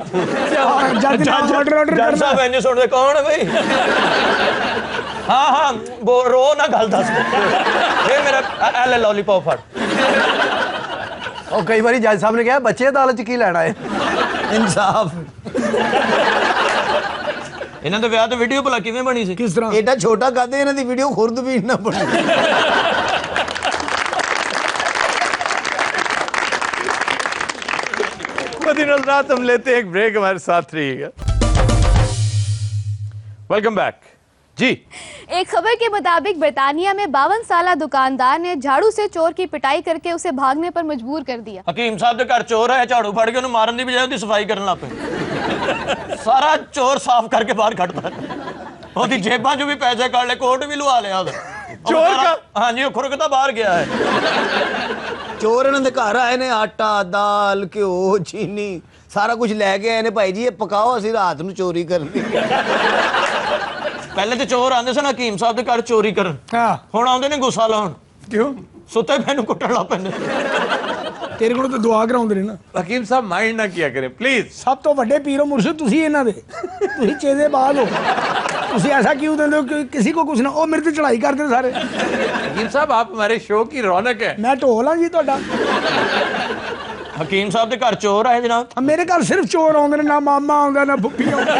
ਜੱਜ ਸਾਹਿਬ ਇੰਜ ਸੁਣਦੇ, ਕੌਣ ਹੈ ਬਈ? ਹਾਂ ਰੋ ਨਾ ਗੱਲ ਦੱਸ। ਇਹ ਮੇਰਾ ਐ ਲੈ ਲੋਲੀਪੌਪ ਫੜ। और कई बार जज साहब ने कहा बच्चे अदालत च की लेना है? इंसाफ। ਇਹਨਾਂ ਦੇ ਵਿਆਹ ਤੇ ਵੀਡੀਓ ਭਲਾ ਕਿਵੇਂ ਬਣੀ ਸੀ? किस तरह? एडा छोटा कद है, इन्हां दी वीडियो खुद भी ना बनी। हज़रात हम लेते हैं एक ब्रेक, हमारे साथ रहिएगा। वेलकम बैक जी। एक खबर के मुताबिक बर्तानिया में 52 साला दुकानदार ने झाड़ू से चोर की पिटाई करके उसे भागने पर मजबूर कर दिया। ਹਕੀਮ ਸਾਹਿਬ ਦੇ ਘਰ ਚੋਰ ਆਇਆ, ਝਾੜੂ ਫੜ ਕੇ ਉਹਨੂੰ ਮਾਰਨ ਦੀ ਬਜਾਏ ਉਹਦੀ ਸਫਾਈ ਕਰਨ ਲੱਗ ਪਏ। ਸਾਰਾ ਚੋਰ ਸਾਫ਼ ਕਰਕੇ ਬਾਹਰ ਕੱਢਦਾ, ਉਹਦੀ ਜੇਬਾਂ 'ਚੋਂ ਵੀ ਪੈਸੇ ਕੱਢ ਲਏ, ਕੋਟ ਵੀ ਲਵਾ ਲਿਆ ਉਹਦਾ। ਚੋਰ ਦਾ? ਹਾਂਜੀ, ਉਹ ਖੁਰਕਦਾ ਬਾਹਰ ਗਿਆ ਹੈ। चोर इन्हां दे घर आए ने, आटा दाल घ्यो चीनी सारा कुछ लैके आए ने, भाई जी ये पकाओ, असीं रात नूं चोरी करनी। ਪਹਿਲੇ ਤੇ ਚੋਰ ਆਉਂਦੇ ਸਨ ਹਕੀਮ ਸਾਹਿਬ ਦੇ ਘਰ ਚੋਰੀ ਕਰਨ, ਹੁਣ ਆਉਂਦੇ ਨੇ ਗੁੱਸਾ ਲਾਉਣ। क्यों? ਸੁੱਤੇ ਪਏ ਨੂੰ ਕੁੱਟਣ ਲੱਗ ਪੈਂਦੇ। तेरे को तो दुआ कराउंदे ने ना। हकीम साहब माइंड ना किया करें प्लीज। सब तो बड़े पीरो मुर्शिद तुसी इन्हां दे, तुसी चेदे बाल हो, तुसी ऐसा क्यों देंदे हो कि किसी को कुछ ना? ओ मेरे ते चढ़ाई करदे सारे। हकीम साहब आप हमारे शो की रौनक है। मैं ढोल हां जी तुहाडा। ਹਕੀਮ ਸਾਹਿਬ ਦੇ ਘਰ ਚੋਰ ਆਏ ਜਨਾਬ। मेरे घर सिर्फ चोर आउंदे ने, ना मामा आउंदा ना फुੱਫੀ आउंदी।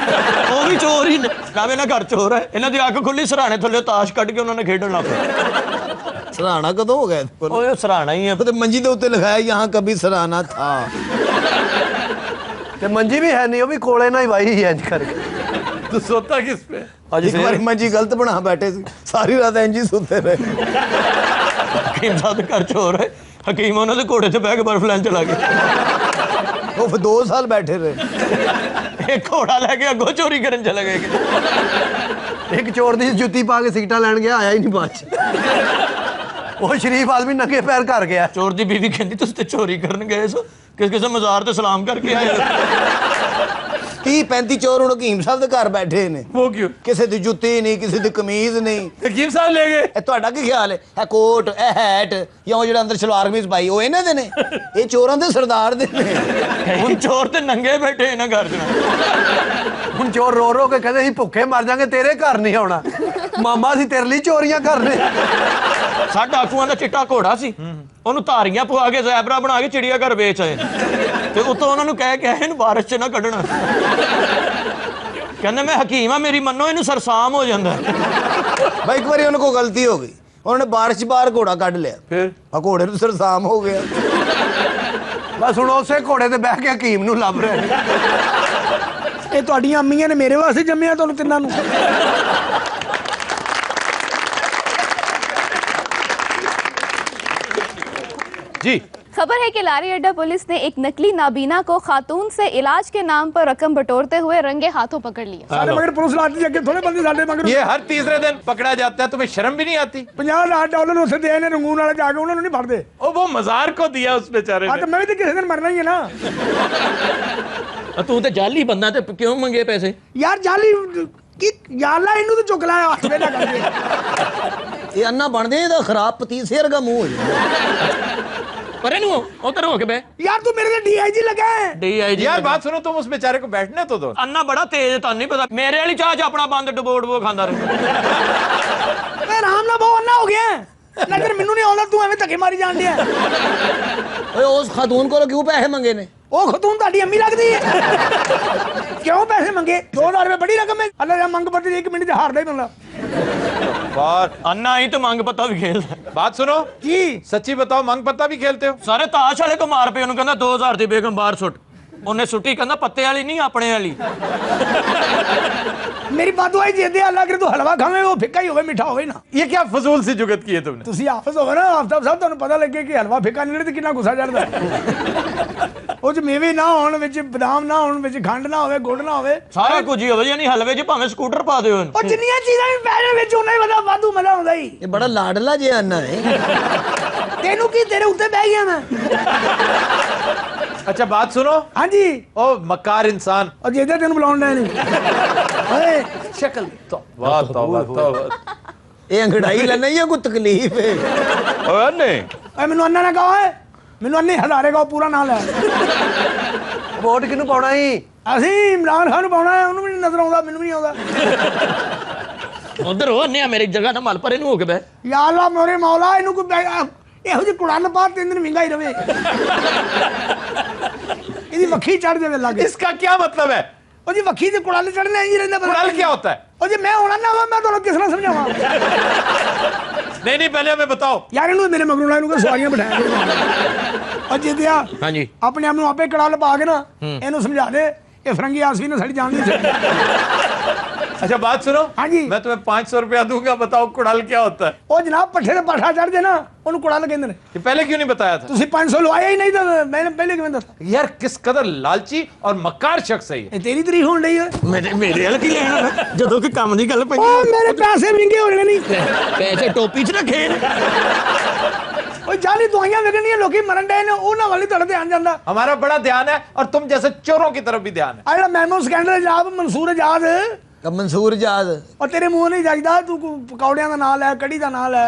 ਉਹ ਵੀ ਚੋਰ ਹੀ ਨੇ। ਕਾਵੇਂ ਨਾ ਘਰ ਚੋਰ ਹੈ, ਇਹਨਾਂ ਦੀ ਅੱਖ ਖੁੱਲੀ, ਸਰਾਣੇ ਥੱਲੇ ਤਾਸ਼ ਕੱਢ ਕੇ ਉਹਨਾਂ ਨੇ ਖੇਡਣ ਲੱਗ ਪਏ। सराहना कदों हो गया? ਉਹ ਸਰਾਣਾ ਹੀ ਹੈ, तो मंजी दे उत्ते लिखाया यहाँ कभी सराहना था। ते मंजी भी है नहीं, वो भी कोले ना ही वाही है इंज करके। तो सोता किस पे? एक बार मंजी गलत बना बैठे सी, सारी रात इंज ही सोते रहे। ਹਕੀਮ ਸਾਹਿਬ ਦੇ ਘਰ ਚੋਰ ਹੈ, ਹਕੀਮ ਉਹਨਾਂ ਦੇ ਘੋੜੇ ਤੇ ਬਹਿ ਕੇ ਬਰਫ ਲੈਣ ਚਲਾ ਗਿਆ। वो फिर 2 साल बैठे रहे। एक घोड़ा लेके अगो चोरी करन चले गए। एक चोर दी जुत्ती पा के सीटा लैन गया, आया ही नहीं बाद च। वो शरीफ आदमी नंगे पैर घर गया। चोर दी बीवी कहती तुसीं ते चोरी करन गए सो, किस मज़ार ते सलाम करके आए हो। 30-35 चोर ਹੁਣ ਹਕੀਮ ਸਾਹਿਬ ਦੇ ਘਰ ਬੈਠੇ ਨੇ। ਉਹ ਕਿਉਂ? ਕਿਸੇ ਦੀ ਜੁੱਤੀ ਨਹੀਂ, ਕਿਸੇ ਦੀ ਕਮੀਜ਼ ਨਹੀਂ। ਹਕੀਮ ਸਾਹਿਬ ਲੈ ਗਏ। ਇਹ ਤੁਹਾਡਾ ਕੀ ਖਿਆਲ ਹੈ? ਇਹ ਕੋਟ, ਇਹ ਹੈਟ ਜਾਂ ਉਹ ਜਿਹੜਾ ਅੰਦਰ ਸਲਵਾਰ ਕਮੀਜ਼ ਪਾਈ, ਉਹ ਇਹਨਾਂ ਦੇ ਨੇ? ਇਹ ਚੋਰਾਂ ਦੇ ਸਰਦਾਰ ਦੇ ਨੇ। ਹੁਣ ਚੋਰ ਤੇ ਨੰਗੇ ਬੈਠੇ ਇਹਨਾਂ ਘਰ ਚ। ਹੁਣ ਚੋਰ ਰੋ ਰੋ ਕੇ ਕਹਿੰਦੇ ਅਸੀਂ ਭੁੱਖੇ ਮਰ ਜਾਾਂਗੇ, ਤੇਰੇ ਘਰ ਨਹੀਂ ਆਉਣਾ ਮਾਮਾ, ਅਸੀਂ ਤੇਰੇ ਲਈ ਚੋਰੀਆਂ ਕਰਨੇ। ਸਾਡਾ ਡਾਕੂਆਂ ਦਾ ਚਿੱਟਾ ਘੋੜਾ ਸੀ, ਉਹਨੂੰ ਧਾਰੀਆਂ ਪਵਾ ਕੇ ਜ਼ੈਬਰਾ ਬਣਾ ਕੇ ਚਿੜੀਆ ਘਰ ਵੇਚ ਆਏ, ਤੇ ਉੱਤੋਂ ਉਹਨਾਂ ਨੂੰ ਕਹਿ ਕੇ ਆਏ ਇਹਨੂੰ ਬਾਰਿਸ਼ 'ਚ ਨਾ ਕੱਢਣਾ। ਕਹਿੰਦੇ ਮੈਂ ਹਕੀਮ ਆ, ਮੇਰੀ ਮੰਨੋ, ਇਹਨੂੰ ਸਰਸਾਮ ਹੋ ਜਾਂਦਾ। भाई एक बार उनको गलती हो गई, उन्होंने बारिश बाहर घोड़ा कढ़ लिया, फिर घोड़े ਨੂੰ ਸਰਸਾਮ ਹੋ ਗਿਆ। ਬਸ ਹੁਣ ਉਸੇ ਘੋੜੇ ਤੇ ਬਹਿ ਕੇ ਹਕੀਮ ਨੂੰ ਲੱਭ ਰਹੇ ਨੇ। ਇਹ ਤੁਹਾਡੀਆਂ ਅੰਮੀਆਂ ਨੇ ਮੇਰੇ ਵਾਸਤੇ ਜੰਮਿਆ ਤੁਹਾਨੂੰ ਤਿੰਨਾਂ ਨੂੰ। जी। खबर है कि लारी अड्डा पुलिस ने एक नकली नाबीना को खातून से इलाज के नाम पर रकम बटोरते हुए रंगे हाथों पकड़ लिया। सारे मगर पुलिस लाती है कि थोड़े बंदे साडे मगर ये हर तीसरे दिन पकड़ा जाता है, तुम्हें शर्म भी नहीं आती? $50,000 उसे दे ने रंगून वाले जाके उन्होंने नहीं भरदे। ओ वो मजार को दिया उस बेचारे ने। तो मैं भी किसी दिन मरना ही है ना। तू तो जाली बंदा, ते क्यों मंगे पैसे? यार जाली की याला इन्हू तो चुक लाया हाथ में ना करके। ये अन्ना बन दे, ਇਹਦਾ ਖਰਾਬ ਪਤੀਸੇ ਵਰਗਾ ਮੂੰਹ ਹੋ ਜਾਂਦਾ। परे नु उधर हो के बे। यार तू मेरे से डीआईजी लगा है। डीआईजी यार बात सुनो, तुम उस बेचारे को बैठने तो दो। अन्ना बड़ा तेज है, तां नहीं पता। मेरे वाली चाह च अपना बंद डबो डबो खांदा रहे। आराम ना बहुत अन्ना हो गया नजर मैनू नहीं आਉਂਦਾ तू एवें धक्के मारी जान दिया ओए उस खातून को क्यों पैसे मंगे ने ਉਹ ਖਤੂਨ ਤੁਹਾਡੀ ਅੰਮੀ ਲੱਗਦੀ ਹੈ ਕਿਉਂ ਪੈਸੇ ਮੰਗੇ 2000 ਰੁਪਏ ਬੜੀ ਰਕਮ ਹੈ ਅੱਲਾ ਜਾਂ ਮੰਗ ਪੱਤੇ 1 ਮਿੰਟ ਚ ਹਾਰਦਾ ਹੀ ਬੰਦਾ बार अन्ना ही तो मांग पत्ता भी खेलता है। बात सुनो जी सच्ची बताओ मांग पत्ता भी खेलते हो सारे ताश वाले को मार पे कहना 2000 दी बेगम बाहर सुट उन्हें सुट्टी कहना पत्ते वाली नहीं अपने वाली मेरी बात वाई जेदे अल्लाह करे तू हलवा खावे वो फिक्का ही होवे मीठा होवे ना ये क्या फजूल सी जुगत की है तुमने ਤੁਸੀਂ ਹਾਫਿਜ਼ ਹੋਵੇ ਨਾ ਆਫਤਾਬ ਸਾਹਿਬ ਤੁਹਾਨੂੰ ਪਤਾ ਲੱਗੇ ਕਿ ਹਲਵਾ ਫਿੱਕਾ ਨਿਕਲੇ ਤੇ ਕਿੰਨਾ ਗੁੱਸਾ ਚੜਦਾ ਉਹ ਚ ਮੇਵੇ ਨਾ ਹੋਣ ਵਿੱਚ ਬਦਾਮ ਨਾ ਹੋਣ ਵਿੱਚ ਖੰਡ ਨਾ ਹੋਵੇ ਗੁੜ ਨਾ ਹੋਵੇ सारा कुछ ही होवे यानी हलवे च भाਵੇਂ स्कूटर पा दियो ਉਹ ਜਿੰਨੀਆਂ ਚੀਜ਼ਾਂ ਵੀ ਪੈਣ ਵਿੱਚ ਉਹਨਾਂ ਹੀ ਵਧਾ ਵਾਧੂ ਮਜ਼ਾ ਆਉਂਦਾ ਹੀ ये बड़ा लाडला जे अन्ना है ਤੈਨੂੰ ਕੀ ਤੇਰੇ ਉੱਤੇ ਬਹਿ ਗਿਆ ਮੈਂ अच्छा बात सुनो हाँ जी ओ मकार इंसान और जेदे तेन बुलाउंदा नहीं ओए शक्ल तो वाह तौबा तौबा ये अंगड़ाई लेना या कोई तकलीफ है ओए अन्ने ओए मैनू अन्ना ना कहो है मैनू अन्ने हजारे का पूरा नाम है ਵੋਟ ਕਿਹਨੂੰ ਪਾਉਣਾ ਸੀ ਅਸੀਂ ਇਮਰਾਨ ਖਾਨ ਨੂੰ ਪਾਉਣਾ ਹੈ ਉਹਨੂੰ ਵੀ ਨਹੀਂ ਨਜ਼ਰ ਆਉਂਦਾ ਮੈਨੂੰ ਵੀ ਨਹੀਂ ਆਉਂਦਾ उधर हो अन्ने मेरी जगह ना मल पर इनु हो के बे या अल्लाह मोरे मौला ਇਹਨੂੰ ਕੋਈ ਇਹੋ ਜਿਹੀ ਕੁੜਨ ਪਾ 3 ਦਿਨ ਵਿੰਗਾ ਹੀ ਰਵੇ ਇਹਦੀ ਵੱਖੀ ਚੜ ਜਾਵੇ ਲੱਗੇ इसका क्या मतलब है ਉਹ ਜੀ ਵੱਖੀ ਤੇ ਕੁੜਨ ਚੜਨਾ ਹੀ ਰਹਿੰਦਾ कुड़ाल क्या होता है ਉਹ ਜੀ ਮੈਂ ਹੋਣਾ ਨਾ ਹੋਵਾਂ ਮੈਂ ਤੁਹਾਨੂੰ ਕਿਸ ਨਾਲ ਸਮਝਾਵਾਂ नहीं पहले हमें बताओ ਯਾਰ ਇਹਨੂੰ ਮੇਰੇ ਮਗਰੋਂ ਇਹਨੂੰ ਕੋਈ ਸਵਾਰੀਆਂ ਬਿਠਾਇਆ ਉਹ ਜਿੱਦਿਆ हाँ जी ਆਪਣੇ ਆਪ ਨੂੰ ਆਪੇ ਕੜਾਲ ਪਾ ਕੇ ਨਾ ਇਹਨੂੰ ਸਮਝਾ ਦੇ ਇਹ ਫਰੰਗੀ ਆਸਵੀ ਨੇ ਸਾਡੀ ਜਾਨ ਨਹੀਂ ਛੱਡੀ अच्छा बात सुनो हाँ जी मैं तुम्हें 500 रुपया दूंगा बताओ कुड़ाल क्या होता है ਉਹ ਜਨਾਬ ਪੱਠੇ ਤੇ ਪਾਠਾ ਚੜ ਜੇ ਨਾ ਉਹਨੂੰ ਕੁੜਾਲ ਕਹਿੰਦੇ ਨੇ ये पहले क्यों नहीं बताया था ਤੁਸੀਂ 500 ਲਵਾਇਆ ਹੀ ਨਹੀਂ ਤਾਂ मैंने पहले ਕਿਵੇਂ ਦੱਸਾਂ यार किस कदर लालची और मक्कार शख्स है ये ਇਹ ਤੇਰੀ ਤਰੀਫ ਹੋਣ ਲਈ ਹੈ मेरे वाल की लेना जदों की काम दी गल पई ਉਹ ਮੇਰੇ ਪੈਸੇ ਵਿੰਗੇ ਹੋ ਰਹੇ ਨਹੀਂ पैसे टोपी च रखे ਉਹ ਜਾਲੀ ਦਵਾਈਆਂ ਵਿਕਣੀਆਂ ਲੋਕੀ ਮਰਨ ਡਏ ਨੇ ਉਹਨਾਂ ਵਾਲੀ ਤੁਹਾਡਾ ਧਿਆਨ ਜਾਂਦਾ हमारा बड़ा ध्यान है और तुम जैसे चोरों की तरफ भी ध्यान है ਆ ਜਿਹੜਾ ਮੈਮੋ ਸਕੈਂਡਲ ਜਨਾਬ ਮਨਸੂਰ ਆਜ਼ਾਦ मंसूर जाद ਉਹ ਤੇਰੇ ਮੂੰਹ ਨਹੀਂ ਜਾਈਦਾ ਤੂੰ ਪਕੌੜਿਆਂ ਦਾ ਨਾਂ ਲੈ ਕੜੀ ਦਾ ਨਾਂ ਲੈ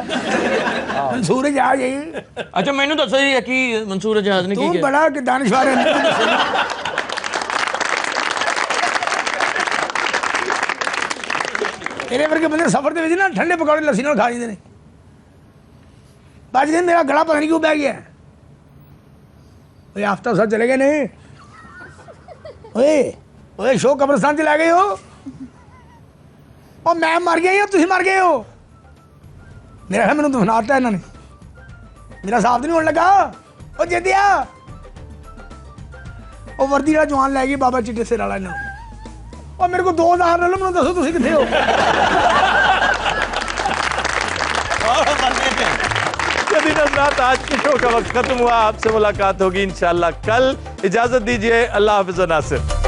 ਮਨਸੂਰ ਆਜ਼ਾਦ ਜੀ अच्छा मैनू दसो जी की मंसूर आजाद ने की ਤੂੰ किया ਬੜਾ ਦਾਨਸ਼ਵਾਰ ਹੈ ਤੇਰੇ ਵਰਗੇ ਬੰਦੇ ਸਫ਼ਰ ਦੇ ਵਿੱਚ ਨਾ ਠੰਡੇ ਪਕੌੜੇ ਲੱਸੀ ਨਾਲ ਖਾ ਜਾਂਦੇ ਨੇ ਬਾਜ ਦੇ ਮੇਰਾ ਗਲਾ ਪਤਾ ਨਹੀਂ ਕਿਉਂ ਬਹਿ ਗਿਆ ਓਏ ਆਫਤਾਬ ਸਾਹਿਬ ਚਲੇ ਗਏ ਨੇ ਓਏ ਓਏ ਸ਼ੋ ਕਬਰਸਤਾਨ ਚ ਲੈ ਗਏ ਹੋ ਉਹ ਮੈਂ ਮਰ ਗਿਆ ਜਾਂ ਤੁਸੀਂ ਮਰ ਗਏ ਹੋ ਮੇਰਾ ਖਿਆਲ ਮੈਨੂੰ ਦਫਨਾਤਾ ਇਹਨਾਂ ਨੇ ਮੇਰਾ ਸਾਫ ਨਹੀਂ ਹੋਣ ਲੱਗਾ ਉਹ ਜੇਦਿਆ ਉਹ ਵਰਦੀ ਵਾਲਾ ਜਵਾਨ ਲੈ ਗਈ ਬਾਬਾ ਚਿੱਟੇ ਸਿਰ ਵਾਲਾ ਇਹਨਾਂ ਉਹ ਮੇਰੇ ਕੋਲ 2000 ਲੈ ਲਓ ਮੈਨੂੰ ਦੱਸੋ ਤੁਸੀਂ ਕਿੱਥੇ ਹੋ यदि नज़रात आज के शो का वक्त खत्म हुआ आपसे मुलाकात होगी इंशाल्लाह कल इजाजत दीजिए अल्लाह हाफिज़ नासिर।